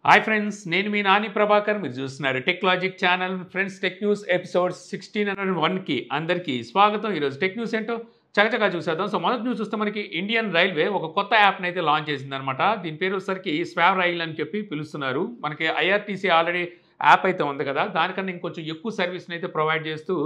Hi friends, నేను మీ నాని ప్రభాకర్. మీరు చూస్తున్నారు Techlogic channel. Friends, tech news episode 1601కి అందరికీ స్వాగతం. ఈరోజు టెక్ న్యూస్ ఏంటో చకచకా చూసేద్దాం. సో మొదటి న్యూస్ చూస్తే మనకి ఇండియన్ రైల్వే ఒక కొత్త యాప్ని అయితే లాంచ్ చేసిందనమాట. దీని పేరు వచ్చేసరికి స్వావ్ రైల్ అని చెప్పి పిలుస్తున్నారు. మనకి ఐఆర్టీసీ ఆల్రెడీ యాప్ అయితే ఉంది కదా, దానికన్నా ఇంకొంచెం ఎక్కువ సర్వీస్ని అయితే ప్రొవైడ్ చేస్తూ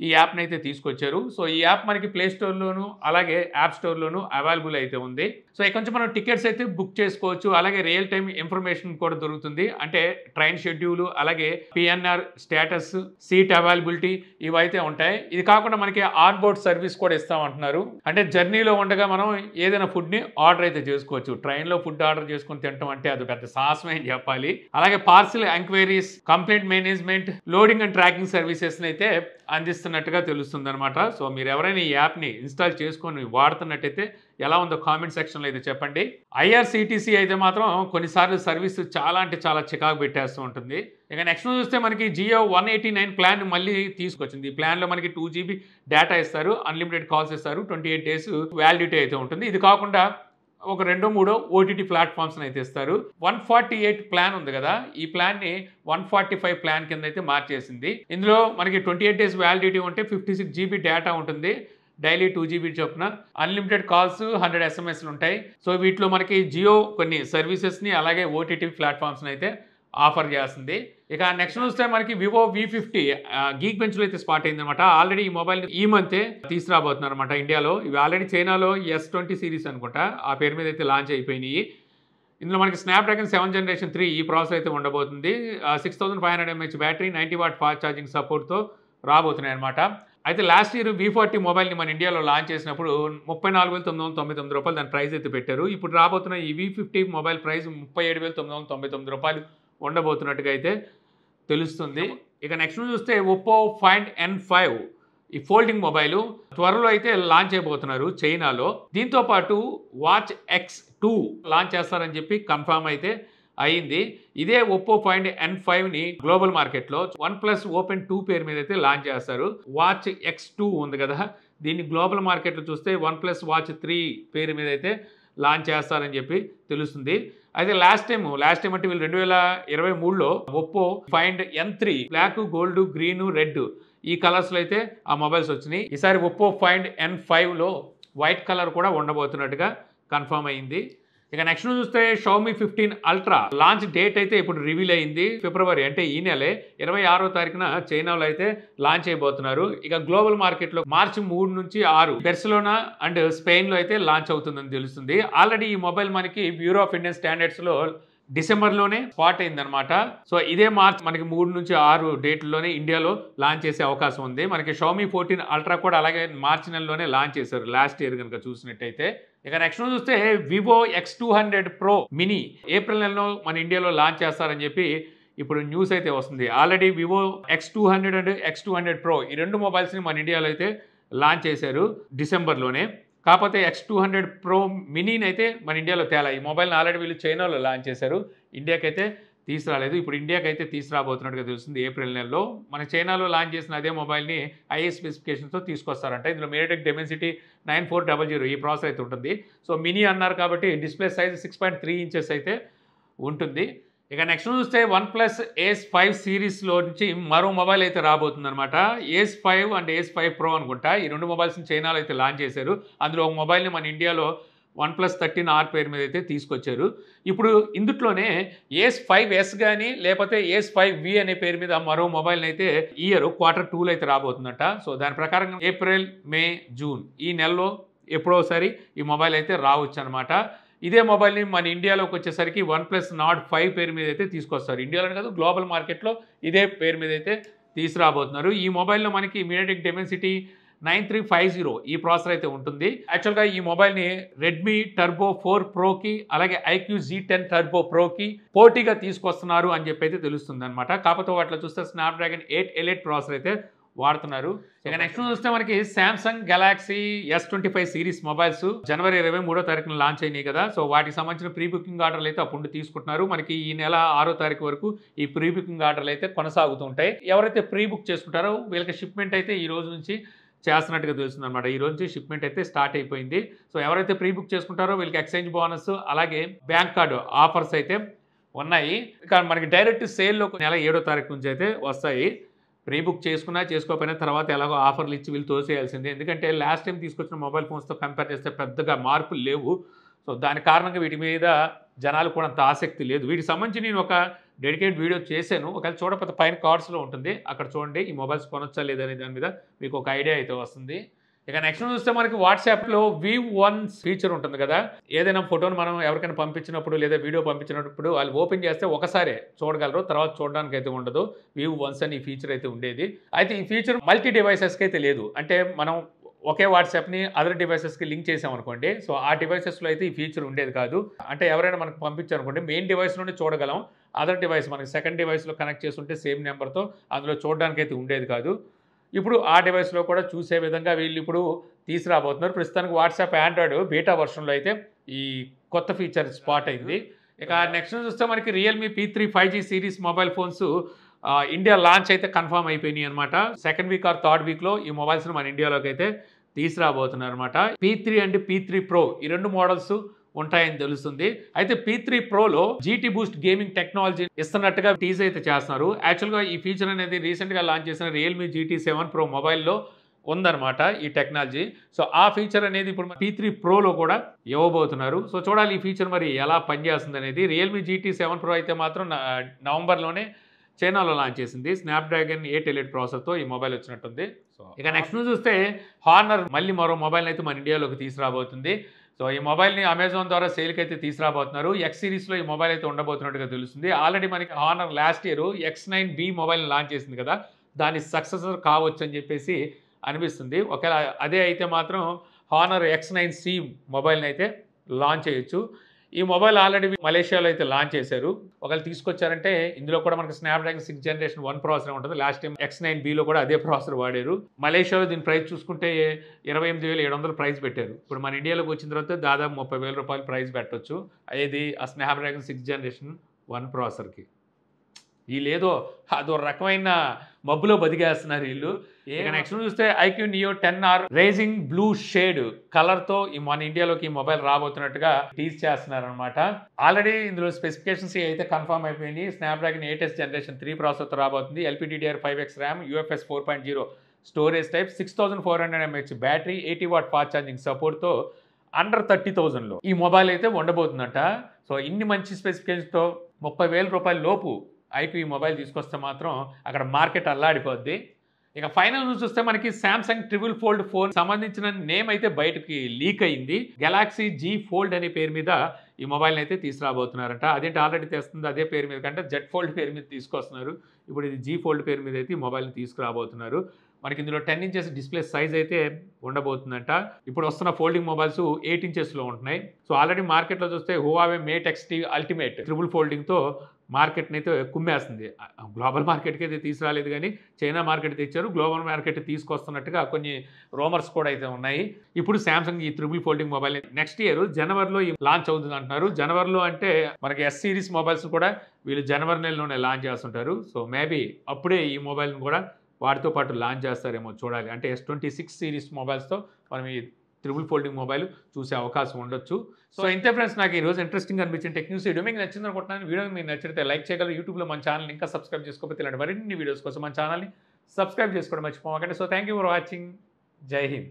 ఈ యాప్ని అయితే తీసుకొచ్చారు. సో ఈ యాప్ మనకి ప్లే స్టోర్లోను అలాగే యాప్ స్టోర్లోను అవైలబుల్ అయితే ఉంది. సో ఇక్కడ నుంచి మనం టికెట్స్ అయితే బుక్ చేసుకోవచ్చు. అలాగే రియల్ టైమ్ ఇన్ఫర్మేషన్ కూడా దొరుకుతుంది. అంటే ట్రైన్ షెడ్యూల్, అలాగే పిఎన్ఆర్ స్టేటస్, సీట్ అవైలబిలిటీ ఇవైతే ఉంటాయి. ఇది కాకుండా మనకి ఆన్ బోర్డ్ సర్వీస్ కూడా ఇస్తామంటున్నారు. అంటే జర్నీలో ఉండగా మనం ఏదైనా ఫుడ్ని ఆర్డర్ అయితే చేసుకోవచ్చు. ట్రైన్లో ఫుడ్ ఆర్డర్ చేసుకుని తినడం అంటే అది పెద్ద సాహసమే అని చెప్పాలి. అలాగే parcel enquiries, complaint management, loading and tracking సర్వీసెస్ని అయితే అందిస్తున్నట్టుగా తెలుస్తుంది అనమాట. సో మీరు ఎవరైనా ఈ యాప్ని ఇన్స్టాల్ చేసుకొని వాడుతున్నట్టయితే ఎలా ఉందో కామెంట్ సెక్షన్లో అయితే చెప్పండి. ఐఆర్సీటీసీ అయితే మాత్రం కొన్నిసార్లు సర్వీస్ చాలా అంటే చాలా చికాకు పెట్టేస్తూ ఉంటుంది. ఇక నెక్స్ట్ చూస్తే మనకి జియో 189 ప్లాన్ మళ్ళీ తీసుకొచ్చింది. ఈ ప్లాన్లో మనకి 2 GB డేటా ఇస్తారు, అన్లిమిటెడ్ కాల్స్ ఇస్తారు, 28 days వ్యాలిడిటీ అయితే ఉంటుంది. ఇది కాకుండా ఒక 2-3 ఓటీటీ ప్లాట్ఫామ్స్ని అయితే ఇస్తారు. 148 ప్లాన్ ఉంది కదా, ఈ ప్లాన్ని 145 ప్లాన్ కింద అయితే మార్చేసింది. ఇందులో మనకి 28 days వ్యాలిడిటీ ఉంటే 56 GB డేటా ఉంటుంది. డైలీ 2 GB చొప్పున అన్లిమిటెడ్ కాల్స్, 100 SMS ఉంటాయి. సో వీటిలో మనకి జియో కొన్ని సర్వీసెస్ని అలాగే ఓటీటీ ప్లాట్ఫామ్స్ని అయితే ఆఫర్ చేస్తుంది. ఇక నెక్స్ట్ చూస్తే మనకి వివో V50 గీక్ బెంచ్లో అయితే స్పాట్ అయిందనమాట. ఆల్రెడీ ఈ మొబైల్ ఈ మంతే తీసుకురాబోతున్నారు అనమాట ఇండియాలో. ఇవి ఆల్రెడీ చైనాలో S20 సిరీస్ అనుకుంటా ఆ పేరు మీద అయితే లాంచ్ అయిపోయినాయి. ఇందులో మనకి స్నాప్డ్రాగన్ 7 Gen 3 ఈ ప్రాసెసర్ అయితే ఉండబోతుంది. 6500 mAh battery, 90 what fast charging సపోర్ట్తో రాబోతున్నాయి అనమాట. అయితే లాస్ట్ ఇయర్ V40 మొబైల్ని మన ఇండియాలో లాంచ్ చేసినప్పుడు 34,999 రూపాయలు దాని ప్రైస్ అయితే పెట్టారు. ఇప్పుడు రాబోతున్న ఈ V50 మొబైల్ ప్రైస్ 37,999 రూపాయలు ఉండబోతున్నట్టుగా అయితే తెలుస్తుంది. ఇక నెక్స్ట్ చూస్తే ఒప్పో ఫైండ్ N5 ఈ ఫోల్డింగ్ మొబైల్ త్వరలో అయితే లాంచ్ అయిపోతున్నారు చైనాలో. దీంతో పాటు వాచ్ X2 లాంచ్ చేస్తారని చెప్పి కన్ఫర్మ్ అయితే అయింది. ఇదే ఒప్పో ఫైండ్ N5ని గ్లోబల్ మార్కెట్లో OnePlus Open 2 పేరు మీద అయితే లాంచ్ చేస్తారు. వాచ్ X2 ఉంది కదా, దీన్ని గ్లోబల్ మార్కెట్లో చూస్తే OnePlus Watch 3 పేరు మీద అయితే లాంచ్ చేస్తారని చెప్పి తెలుస్తుంది. అయితే లాస్ట్ టైం అంటే వీళ్ళు 2023లో Oppo Find N3 black, gold, green, red ఈ కలర్స్లో అయితే ఆ మొబైల్స్ వచ్చినాయి. ఈసారి ఒప్పో ఫైండ్ N5లో వైట్ కలర్ కూడా ఉండబోతున్నట్టుగా కన్ఫర్మ్ అయింది. ఇక నెక్స్ట్ చూస్తే Xiaomi 15 Ultra లాంచ్ డేట్ అయితే ఇప్పుడు రివీల్ అయింది. ఫిబ్రవరి అంటే ఈ నెలే 26వ తారీఖున చైనాలో అయితే లాంచ్ అయిపోతున్నారు. ఇక గ్లోబల్ మార్కెట్లో మార్చి 3 నుంచి 6 బెర్సిలోనా అండ్ స్పెయిన్లో అయితే లాంచ్ అవుతుందని తెలుస్తుంది. ఆల్రెడీ ఈ మొబైల్ మనకి బ్యూరో ఆఫ్ ఇండియన్ స్టాండర్డ్స్లో డిసెంబర్లోనే స్పాట్ అయిందనమాట. సో ఇదే మార్చ్ మనకి 3 నుంచి 6 డేట్లోనే ఇండియాలో లాంచ్ చేసే అవకాశం ఉంది. మనకి Xiaomi 14 Ultra కూడా అలాగే మార్చి నెలలోనే లాంచ్ చేశారు లాస్ట్ ఇయర్ కనుక చూసినట్టయితే. ఇక నెక్స్ట్ చూస్తే Vivo X200 Pro mini April నెలలో మన ఇండియాలో లాంచ్ చేస్తారని చెప్పి ఇప్పుడు న్యూస్ అయితే వస్తుంది. Already Vivo X200 and X200 Pro ఈ రెండు మొబైల్స్ని మన ఇండియాలో అయితే లాంచ్ చేశారు డిసెంబర్లోనే. కాకపోతే X200 Pro మినీని అయితే మన ఇండియాలో తేలా. ఈ మొబైల్ని ఆల్రెడీ వీళ్ళు చైనాలో లాంచ్ చేశారు, ఇండియాకి అయితే తీసుకురాలేదు. ఇప్పుడు ఇండియాకి అయితే తీసుకురాబోతున్నట్టుగా తెలుస్తుంది ఏప్రిల్ నెలలో. మన చైనాలో లాంచ్ చేసిన అదే మొబైల్ని ఐఏ స్పెసిఫికేషన్తో తీసుకొస్తారంట. ఇందులో MediaTek Dimensity 9400 ఈ ప్రాసెసర్ అయితే ఉంటుంది. సో మినీ అన్నారు కాబట్టి డిస్ప్లే సైజ్ 6.3 inches అయితే ఉంటుంది. ఇక నెక్స్ట్ చూస్తే OnePlus Ace 5 సిరీస్లో నుంచి మరో మొబైల్ అయితే రాబోతుంది అనమాట. Ace 5 అండ్ Ace 5 Pro అనుకుంటా, ఈ రెండు మొబైల్స్ని చైనాలో అయితే లాంచ్ చేశారు. అందులో ఒక మొబైల్ని మన ఇండియాలో OnePlus 13R పేరు మీద అయితే తీసుకొచ్చారు. ఇప్పుడు ఇందుట్లోనే Ace 5s కానీ లేకపోతే Ace 5V అనే పేరు మీద మరో మొబైల్ని అయితే ఈ ఇయర్ Q2లో అయితే రాబోతుందట. సో దాని ప్రకారం ఏప్రిల్, మే, జూన్ ఈ నెలలో ఎప్పుడోసారి ఈ మొబైల్ అయితే రావచ్చు అనమాట. ఇదే మొబైల్ని మన ఇండియాలోకి వచ్చేసరికి OnePlus Nord 5 పేరు మీద అయితే తీసుకొస్తారు. ఇండియాలో కాదు, గ్లోబల్ మార్కెట్లో ఇదే పేరు మీద అయితే తీసుకురాబోతున్నారు. ఈ మొబైల్లో మనకి MediaTek Dimensity 9350 ఈ ప్రాసెసర్ అయితే ఉంటుంది. యాక్చువల్గా ఈ మొబైల్ని రెడ్మీ టర్బో 4 ప్రోకి అలాగే IQ Z10 టర్బో ప్రోకి పోటీగా తీసుకొస్తున్నారు అని చెప్పి అయితే తెలుస్తుంది అనమాట. కాకపోతే వాటిలో చూస్తే స్నాప్డ్రాగన్ 8 Elite ప్రాసెసర్ అయితే వాడుతున్నారు. ఇక నెక్స్ట్ చూస్తే మనకి Samsung Galaxy S25 series mobiles జనవరి 23వ తారీఖున లాంచ్ అయినాయి కదా. సో వాటికి సంబంధించిన ప్రీ బుకింగ్ ఆర్డర్లు అయితే అప్పుడు తీసుకుంటున్నారు. మనకి ఈ నెల 6వ తారీఖు వరకు ఈ ప్రీ బుకింగ్ ఆర్డర్లు అయితే కొనసాగుతుంటాయి. ఎవరైతే ప్రీ బుక్ చేసుకుంటారో వీళ్ళకి షిప్మెంట్ అయితే ఈ రోజు నుంచి చేస్తున్నట్టుగా తెలుస్తుంది అనమాట. ఈ రోజు నుంచి షిప్మెంట్ అయితే స్టార్ట్ అయిపోయింది. సో ఎవరైతే ప్రీ బుక్ చేసుకుంటారో వీళ్ళకి ఎక్స్చేంజ్ బోనస్ అలాగే బ్యాంక్ కార్డు ఆఫర్స్ అయితే ఉన్నాయి. ఇక మనకి డైరెక్ట్ సేల్‌లో నెల 7వ తారీఖు నుంచి అయితే వస్తాయి. ప్రీ బుక్ చేసుకున్నా, చేసుకోకపోయినా తర్వాత ఎలాగో ఆఫర్‌లు ఇచ్చి వీళ్ళు తోసేయాల్సిందే. ఎందుకంటే లాస్ట్ టైమ్ తీసుకొచ్చిన మొబైల్ ఫోన్స్‌తో కంపేర్ చేస్తే పెద్దగా మార్పులు లేవు. సో, దాని కారణంగా వీటి మీద జనాలకు కూడా అంత ఆసక్తి లేదు. వీటికి సంబంధించి నేను ఒక డెడికేట్ వీడియో చేశాను. ఒకవేళ చూడకపోతే పైన కార్డ్స్‌లో ఉంటుంది. అక్కడ చూడండి. ఈ మొబైల్స్ కొనొచ్చా లేదా అనే దాని మీద మీకు ఒక ఐడియా అయితే వస్తుంది. ఇక నెక్స్ట్ చూస్తే మనకి వాట్సాప్‌లో వీవ్ వన్స్ ఫీచర్ ఉంటుంది కదా! ఏదైనా ఫోటోని మనం ఎవరికైనా పంపించినప్పుడు లేదా వీడియో పంపించినప్పుడు వాళ్ళు ఓపెన్ చేస్తే ఒకసారే చూడగలరు. తర్వాత చూడడానికి అయితే ఉండదు. వీవ్ వన్స్ అని ఈ ఫీచర్ అయితే ఉండేది. అయితే ఈ ఫీచర్ మల్టీ డివైసెస్‌కి అయితే లేదు. అంటే మనం ఒకే వాట్సాప్‌ని అదర్ డివైసెస్‌కి లింక్ చేసామనుకోండి. సో, ఆ డివైసెస్‌లో అయితే ఈ ఫీచర్ ఉండేది కాదు. అంటే ఎవరైనా మనకు పంపించారనుకోండి మెయిన్ డివైస్ నుండి చూడగలం. అదర్ డివైస్ మనకి సెకండ్ డివైస్‌లో కనెక్ట్ చేసుంటే సేమ్ నంబర్‌తో అందులో చూడడానికైతే ఉండేది కాదు. ఇప్పుడు ఆ డివైస్‌లో కూడా చూసే విధంగా వీళ్ళిప్పుడు తీసుకురాబోతున్నారు. ప్రస్తుతానికి వాట్సాప్ ఆండ్రాయిడ్ బీటా వెర్షన్‌లో అయితే ఈ కొత్త ఫీచర్ స్పాట్ అయింది. ఇక నెక్స్ట్ చూస్తే మనకి రియల్‌మీ పీ3 5G series mobile phones India launch అయితే కన్ఫర్మ్ అయిపోయినాయి అనమాట. సెకండ్ వీక్ ఆర్ థర్డ్ వీక్‌లో ఈ మొబైల్స్‌ని మన ఇండియాలోకి అయితే తీసుకురాబోతున్నారనమాట. పీ3 అండ్ పీ3 ప్రో ఈ 2 మోడల్స్ ఉంటాయని తెలుస్తుంది. అయితే పీ3 ప్రోలో జీటీ బూస్ట్ గేమింగ్ టెక్నాలజీ ఇస్తున్నట్టుగా టీజ్ అయితే చేస్తున్నారు. యాక్చువల్‌గా ఈ ఫీచర్ అనేది రీసెంట్‌గా లాంచ్ చేసిన రియల్‌మీ GT7 ప్రో మొబైల్‌లో ఉందన్నమాట ఈ టెక్నాలజీ. సో, ఆ ఫీచర్ అనేది ఇప్పుడు పీ3 ప్రోలో కూడా ఇవ్వబోతున్నారు. సో, చూడాలి ఈ ఫీచర్ మరి ఎలా పనిచేస్తుందనేది. రియల్‌మీ GT7 ప్రో అయితే మాత్రం నవంబర్‌లోనే చైనాలో లాంచ్ చేసింది. స్నాప్‌డ్రాగన్ 8 ఎలిట్ ప్రాసెసర్‌తో ఈ మొబైల్ వచ్చినట్టుంది. సో, ఇక నెక్స్ట్ చూస్తే హానర్ మళ్ళీ మరో మొబైల్‌ని అయితే మన ఇండియాలోకి తీసుకురాబోతుంది. సో, ఈ మొబైల్‌ని అమెజాన్ ద్వారా సేల్‌కి అయితే తీసుకురాబోతున్నారు. ఎక్స్ సిరీస్‌లో ఈ మొబైల్ అయితే ఉండబోతున్నట్టుగా తెలుస్తుంది. ఆల్రెడీ మనకి హానర్ లాస్ట్ ఇయర్ X9B మొబైల్‌ని లాంచ్ చేసింది కదా! దాని సక్సెసర్ కావచ్చు అని చెప్పేసి అనిపిస్తుంది. ఒకవేళ అదే అయితే మాత్రం హానర్ X9C మొబైల్‌ని అయితే లాంచ్ చేయొచ్చు. ఈ మొబైల్ ఆల్రెడీ మలేషియాలో అయితే లాంచ్ చేశారు. ఒకవేళ తీసుకొచ్చారంటే ఇందులో కూడా మనకి స్నాప్‌డ్రాగన్ 6 జనరేషన్ 1 ప్రాసెసర్ ఉంటుంది. లాస్ట్ టైం X9Bలో కూడా అదే ప్రాసెసర్ వాడారు. మలేషియాలో దీని ప్రైస్ చూసుకుంటే 28,700 ప్రైస్ పెట్టారు. ఇప్పుడు మన ఇండియాలోకి వచ్చిన తర్వాత దాదాపు రూ. 30,000 ప్రైస్ పెట్టొచ్చు. ఏది ఆ స్నాప్‌డ్రాగన్ 6 జనరేషన్ 1 ప్రాసెసర్‌కి. ఈళ్ళేదో అదో రకమైన మబ్బులో బతికేస్తున్నారు ఈళ్ళు. ఇక నెక్స్ట్ చూస్తే iQOO Neo 10R raging blue shade కలర్‌తో మన ఇండియాలోకి ఈ మొబైల్ రాబోతున్నట్టుగా టీజ్ చేస్తున్నారనమాట. ఆల్రెడీ ఇందులో స్పెసిఫికేషన్స్ అయితే కన్ఫర్మ్ అయిపోయినాయి. స్నాప్‌డ్రాగన్ 8S జనరేషన్ 3 ప్రాసెసర్‌తో రాబోతుంది. LPDDR5X RAM, UFS 4.0 storage type, 6400 mAh battery, 80 watt fast charging సపోర్ట్‌తో అండర్ 30,000లో ఈ మొబైల్ అయితే ఉండబోతుందట. సో, ఇన్ని మంచి స్పెసిఫికేషన్స్‌తో రూ. 30,000 లోపు ఐక్యూ ఈ మొబైల్ తీసుకొస్తే మాత్రం అక్కడ మార్కెట్ అల్లాడిపోద్ది. ఇక ఫైనల్ న్యూస్ చూస్తే మనకి సామ్సంగ్ ట్రిపుల్ ఫోల్డ్ ఫోన్ సంబంధించిన నేమ్ అయితే బయటకి లీక్ అయింది. గెలాక్సీ జీ ఫోల్డ్ అనే పేరు మీద ఈ మొబైల్‌ని అయితే తీసుకురాబోతున్నారంట. అదేంటి ఆల్రెడీ తెస్తుంది అదే పేరు మీద కంటే జెడ్ ఫోల్డ్ పేరు మీద తీసుకొస్తున్నారు. ఇప్పుడు ఇది జీ ఫోల్డ్ పేరు మీద అయితే ఈ మొబైల్‌ని తీసుకురాబోతున్నారు. మనకి ఇందులో 10 ఇంచెస్ డిస్ప్లే సైజ్ అయితే ఉండబోతుందంట. ఇప్పుడు వస్తున్న ఫోల్డింగ్ మొబైల్స్ 8 ఇంచెస్‌లో ఉంటున్నాయి. సో, ఆల్రెడీ మార్కెట్‌లో చూస్తే Huawei Mate XT ultimate triple ఫోల్డింగ్‌తో మార్కెట్‌ని అయితే కుమ్మేస్తుంది. గ్లోబల్ మార్కెట్‌కి అయితే తీసుకురాలేదు గానీ చైనా మార్కెట్ తెచ్చారు. గ్లోబల్ మార్కెట్ తీసుకొస్తున్నట్టుగా కొన్ని రూమర్స్ కూడా అయితే ఉన్నాయి. ఇప్పుడు సామ్సంగ్ ఈ triple folding mobile next year జనవరిలో లాంచ్ అవుతుంది అంటున్నారు. జనవరిలో అంటే మనకి ఎస్ సిరీస్ మొబైల్స్ కూడా వీళ్ళు జనవరి నెలలోనే లాంచ్ చేస్తుంటారు. సో, మేబీ అప్పుడే ఈ మొబైల్‌ని కూడా వాటితో పాటు లాంచ్ చేస్తారేమో చూడాలి. అంటే S26 సిరీస్ మొబైల్స్‌తో మనం ఈ ట్రిపుల్ ఫోల్డింగ్ మొబైల్ చూసే అవకాశం ఉండొచ్చు. సో, ఇంతే ఫ్రెండ్స్ నాకు ఈరోజు ఇంట్రెస్టింగ్ అనిపించిన టెక్ న్యూస్ వీడియో మీకు నచ్చింది అనుకుంటున్నాను. వీడియో మీకు నచ్చితే లైక్ చేయగలరు. యూట్యూబ్‌లో మన ఛానల్ ఇంకా సబ్స్క్రైబ్ చేసుకోకపోతే ఇలాంటి మరిన్ని వీడియోస్ కోసం మన ఛానల్‌ని సబ్స్క్రైబ్ చేసుకోవడం మర్చిపోకండి. So, thank you for watching. జై హింద్.